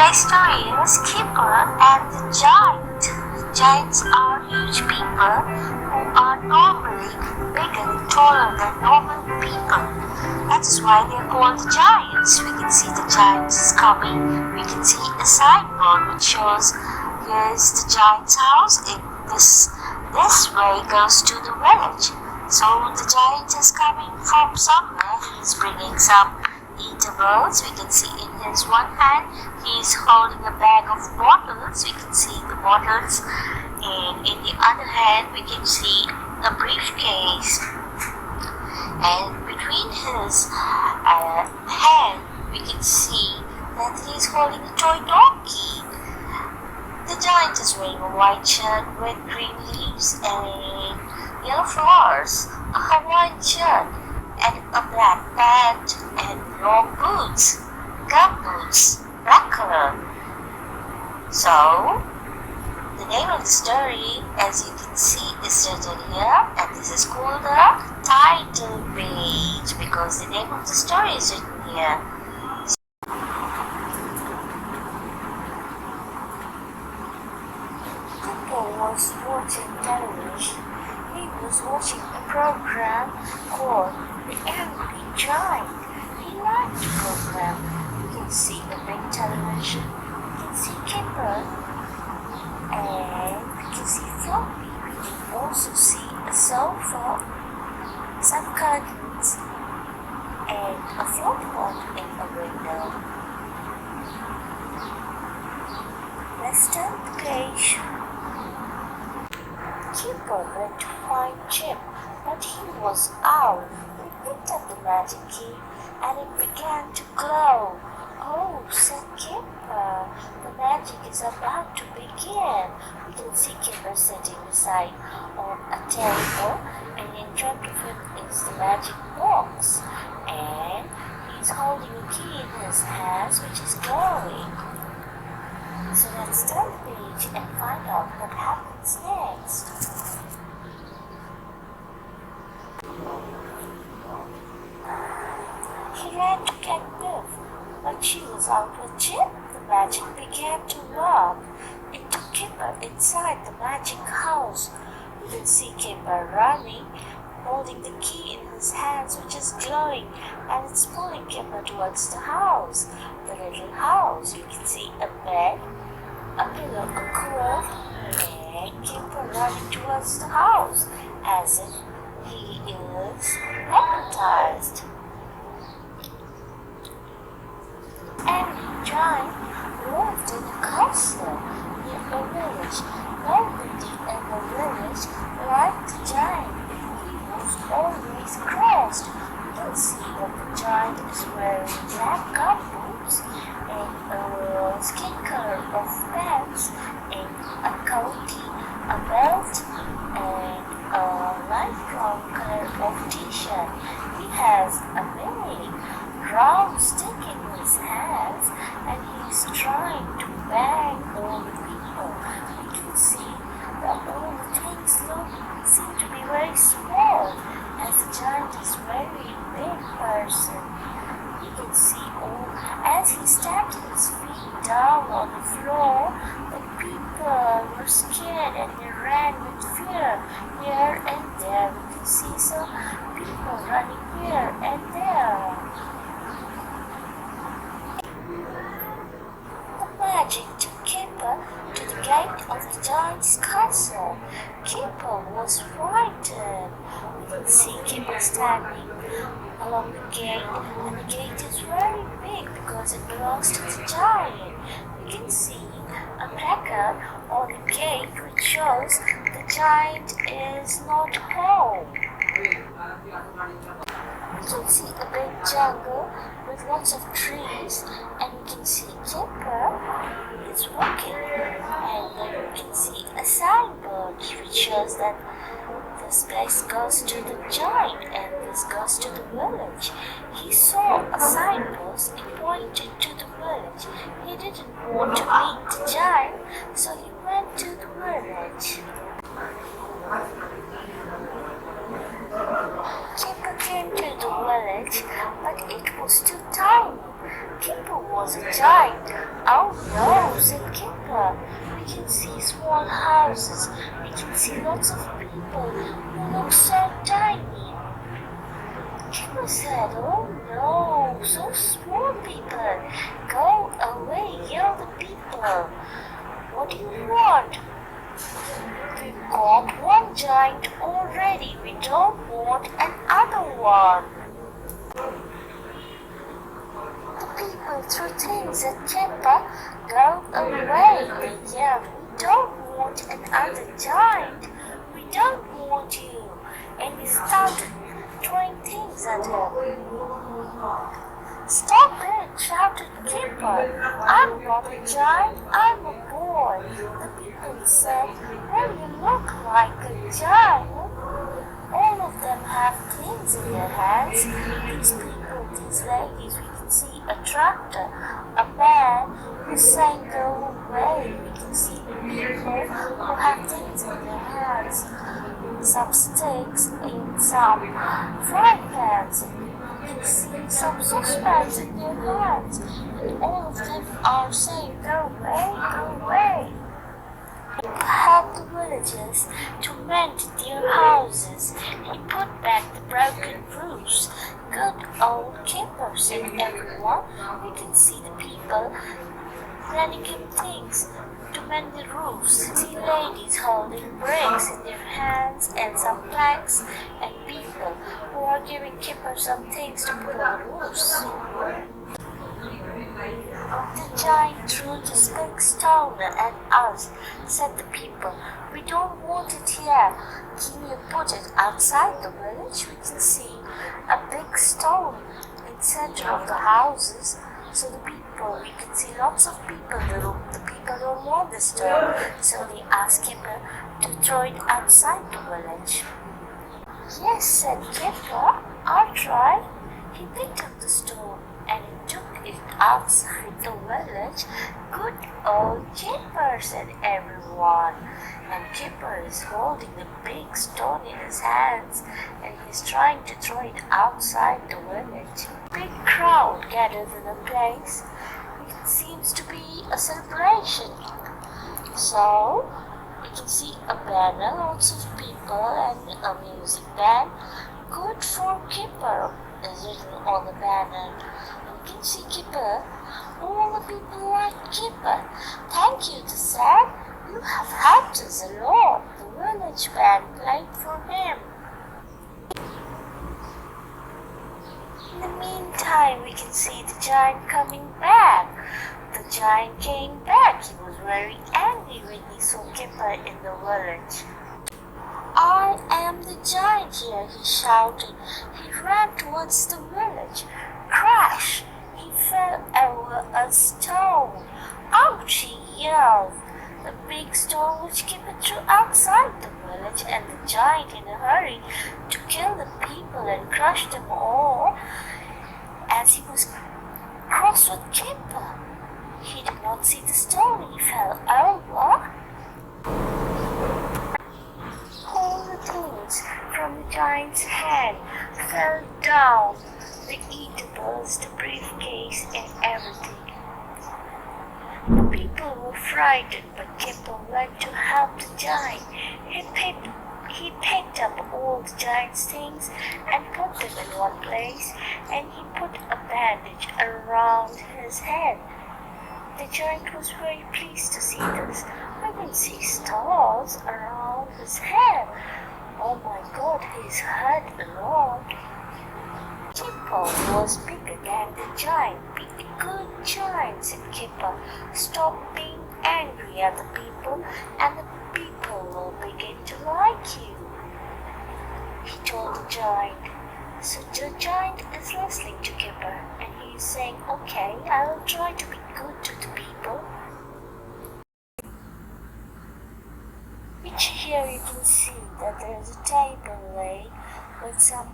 Today's story is Kipper and the Giant. Giants are huge people who are normally bigger and taller than normal people. That is why they are called the giants. We can see the giant is coming. We can see a signboard which shows here is the giant's house. This way goes to the village. So the giant is coming from somewhere. He is bringing some eatables. We can see in his one hand he is holding a bag of bottles. We can see the bottles, and in the other hand we can see a briefcase, and between his hand we can see that he is holding a toy donkey. The giant is wearing a white shirt with green leaves and yellow flowers, a Hawaiian shirt, and a black pant and long boots, gum boots, black color. So, the name of the story, as you can see, is written here, and this is called the title page because the name of the story is written here. Kipper was watching television. He was watching a program called The Angry Giant. He liked the program. You can see a big television. You can see Kipper, and we can see Floppy. We can also see a sofa, some curtains, and a float pot in a window. Let's turn the page. Kipper went to find Chip, but he was out. He picked up the magic key, and it began to glow. "Oh," said Kipper, "the magic is about to begin." We can see Kipper sitting beside on a table, and in front of him is the magic box, and he's holding a key in his hands which is glowing. So let's turn the page and find out what happens next. He ran to get Biff, but she was out with Chip. The magic began to work. It took Kipper inside the magic house. You can see Kipper running, holding the key in his hands which is glowing, and it's pulling Kipper towards the house. The little house. You can see a bed, a pillow, a quilt, and Kipper running towards the house as if he is hypnotized. Angry Giant lived in a castle near a village. Nobody in the village liked the giant. He was always crossed. You can see that the giant is wearing black gum boots and a skin color of pants and a coatee, a belt, and a light brown color of t-shirt. He has a big round stick in his hands, and he's trying to bang all the people. You can see that all the things seem to be very small, as the giant is a very big person. You can see as he stamped his feet down on the floor, the people were scared and they ran with fear here and there. We can see some people running here and there. The magic took Kipper to the gate of the giant's castle. Kipper was frightened. We can see Kipper standing along the gate, and the gate is very big because it belongs to the giant. We can see a placard on the gate which shows the giant is not home. We can see a big jungle with lots of trees, and we can see Kipper is walking, and then we can see a signboard which shows that this place goes to the giant and this goes to the village. He saw a signpost, it pointed to the village. He didn't want to meet the giant, so he went to the village. Kipper came to the village, but it was too tiny. Kipper was a giant. Oh no, said Kipper. We can see small houses. We can see lots of people who look so tiny. Kipper said, oh no, so small people. Go away, you're the people. What do you want? We've got one giant already. We don't want another one. The people threw things at Kipper. Go away, they yelled. We don't want another giant. We don't want you. And he started throwing things at him. Stop it, shouted Kipper. I'm not a giant, I'm a boy. The people said, well, you look like a giant. All of them have things in their hands. These people, these ladies, we can see a tractor, a man who's saying go away. We can see people who have things in their hands. Some sticks in some frying pans. We can see some saucepans in their hands. And all of them are saying go away, go away. Help the villagers to mend their houses. He put back the broken roofs. Good old Kipper, said everyone. We can see the people lending him things to mend the roofs. See ladies holding bricks in their hands and some planks, and people who are giving Kipper some things to put on the roofs. The giant threw this big stone at us, said the people. We don't want it here. Can you put it outside the village? We can see a big stone in the center of the houses. So the people, we can see lots of people. The people don't want the stone, so they asked Kipper to throw it outside the village. Yes, said Kipper, I'll try. He picked up the stone and he took it outside the village. Good old Kipper, said everyone. And Kipper is holding the big stone in his hands and he's trying to throw it outside the village. Big crowd gathered in a place. It seems to be a celebration. So you can see a banner, lots of people and a music band. Good for Kipper is written on the banner. You can see Kipper. All the people like Kipper. Thank you, they said. You have helped us a lot. The village band played for him. In the meantime, we can see the giant coming back. The giant came back. He was very angry when he saw Kipper in the village. I am the giant here, he shouted. He ran towards the village. Crash! He fell over a stone. Ouch! He yelled. The big stone which Kipper threw outside the village, and the giant in a hurry to kill the people and crush them all. As he was cross with Kipper, he did not see the stone. He fell over. All the things from the giant's hand fell down, the eatables, the briefcase, and everything. The people were frightened, but Kipper went to help the giant. He picked up all the giant's things and put them in one place, and he put a bandage around his head. The giant was very pleased to see this. I can see stars around his head. Oh my God, he's hurt a lot. Kipper was bigger than the giant. Be a good giant, said Kipper. Stop being angry at the people, and the people will begin to like you. He told the giant. So the giant is listening to Kipper, and he's saying, okay, I will try to be good to the people. Which here you can see that there is a table laid with some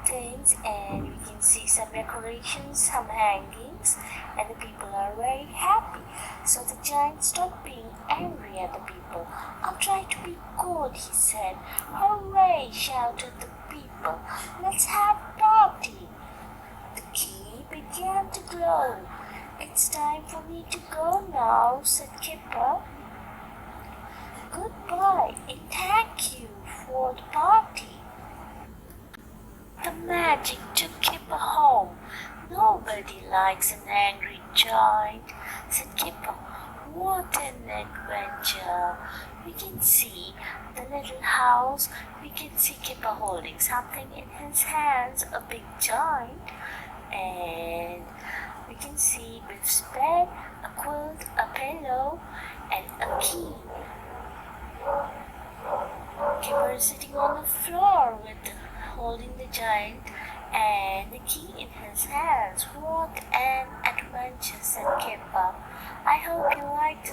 things, and you can see some decorations, some hangings, and the people are very happy. So the giant stopped being angry at the people. I'll try to be good, he said. Hooray, shouted the people. Let's have a party. The king began to glow. "It's time for me to go now," said Kipper. "Goodbye, and thank you for the party." The magic took Kipper home. "Nobody likes an angry giant," said Kipper. "What an adventure!" We can see the little house. We can see Kipper holding something in his hands, a big giant. And we can see Biff's bed, a quilt, a pillow, and a key. Kipper is sitting on the floor holding the giant and the key in his hands. "What an adventure," said Kipper. I hope you liked